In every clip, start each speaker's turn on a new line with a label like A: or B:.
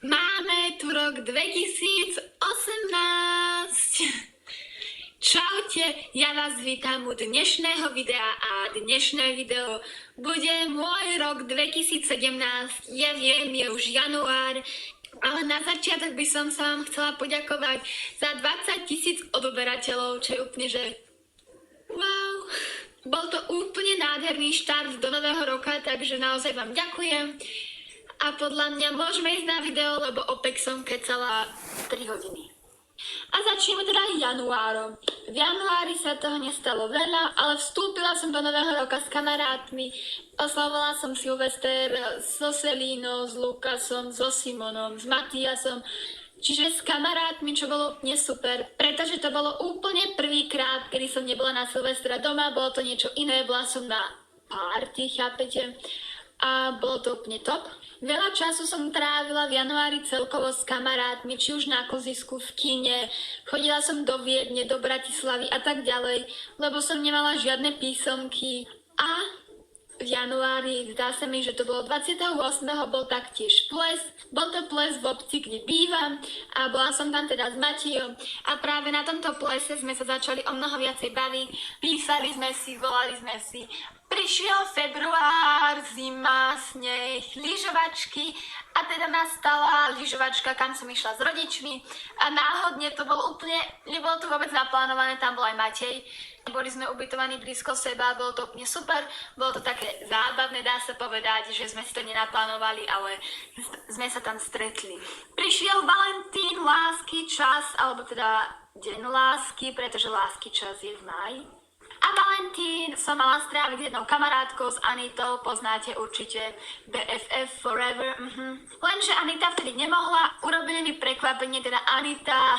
A: Máme tu rok 2018. Čaute, ja vás vítam u dnešného videa a dnešné video bude môj rok 2017. Ja viem, je už január, ale na začiatok by som sa vám chcela poďakovať za 20 000 odoberateľov, čo je úplne, že wow. Bol to úplne nádherný štart do nového roka, takže naozaj vám ďakujem. A podľa mňa môžeme ísť na video, lebo opäť som kecala 3 hodiny. A začneme teda januárom. V januári sa toho nestalo veľa, ale vstúpila som do nového roka s kamarátmi. Oslavovala som Silvester so Selínou, s Lukasom, so Simonom, s Matiasom. Čiže s kamarátmi, čo bolo úplne super, pretože to bolo úplne prvýkrát, kedy som nebola na Silvestra doma, bolo to niečo iné, bola som na party, chápete? A bolo to úplne top. Veľa času som trávila v januári celkovo s kamarátmi, či už na klzisku, v kine, chodila som do Viedne, do Bratislavy a tak ďalej, lebo som nemala žiadne písomky. A v januári, zdá sa mi, že to bolo 28. bol taktiež ples. Bol to ples v obci, kde bývam a bola som tam teda s Matejom a práve na tomto plese sme sa začali o mnoho viacej baviť. Písali sme si, volali sme si. Prišiel február, zima, sneh, lyžovačky a teda nastala lyžovačka, kam som išla s rodičmi a náhodne to bolo úplne, nebolo to vôbec naplánované, tam bol aj Matej. Boli sme ubytovaní blízko seba, bolo to úplne super, bolo to také zábavné, dá sa povedať, že sme si to nenaplánovali, ale sme sa tam stretli. Prišiel Valentín, lásky čas, alebo teda deň lásky, pretože lásky čas je v máji. A Valentín som mala stráviť s jednou kamarátkou, s Anitou, poznáte určite BFF Forever. Lenže Anita vtedy nemohla, urobili mi prekvapenie, teda Anita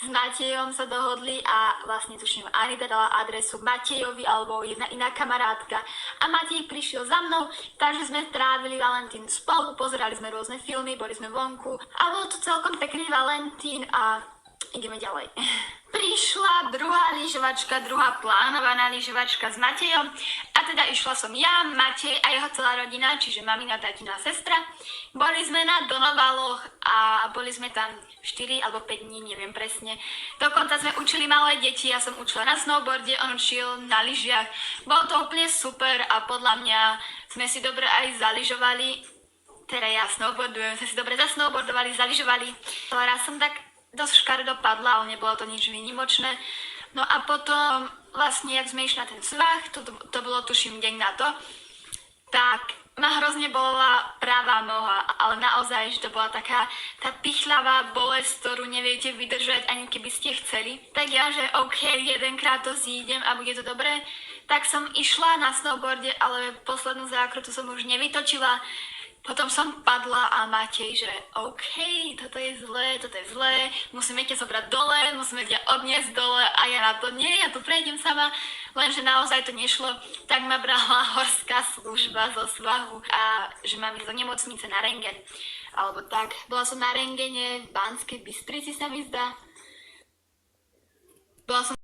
A: s Matejom sa dohodli a vlastne tuším, Anita dala adresu Matejovi alebo jedna iná kamarátka a Matej prišiel za mnou, takže sme trávili Valentín spolu, pozerali sme rôzne filmy, boli sme vonku a bol to celkom pekný Valentín a ideme ďalej. Prišla druhá lyžovačka, druhá plánovaná lyžovačka s Matejom a teda išla som ja, Matej a jeho celá rodina, čiže mamina, tatina, sestra. Boli sme na Donovaloch a boli sme tam 4 alebo 5 dní, neviem presne. Dokonca sme učili malé deti, ja som učila na snowboarde, on učil na lyžiach. Bolo to úplne super a podľa mňa sme si dobre aj zalyžovali. Teda ja snowboardujem, sme si dobre zasnowboardovali, zalyžovali. Ale raz som tak dosť škaredo padla, ale nebolo to nič výnimočné. No a potom vlastne, jak sme išli na ten svah, to bolo tuším deň na to, tak ma hrozne bola pravá noha, ale naozaj, že to bola taká tá pichľavá bolesť, ktorú neviete vydržať, ani keby ste chceli. Tak ja, že OK, jedenkrát to zídem a bude to dobré, tak som išla na snowboarde, ale poslednú zákrutu som už nevytočila. Potom som padla a Matej, že OK, toto je zlé, musíme ťa zobrať dole, musíme ťa odniesť dole a ja na to nie, ja tu prejdem sama, lenže naozaj to nešlo, tak ma brala horská služba zo svahu a že mám ísť do nemocnice na rentgen, alebo tak. Bola som na rentgene v Banskej Bystrici, sa mi zdá. Bola som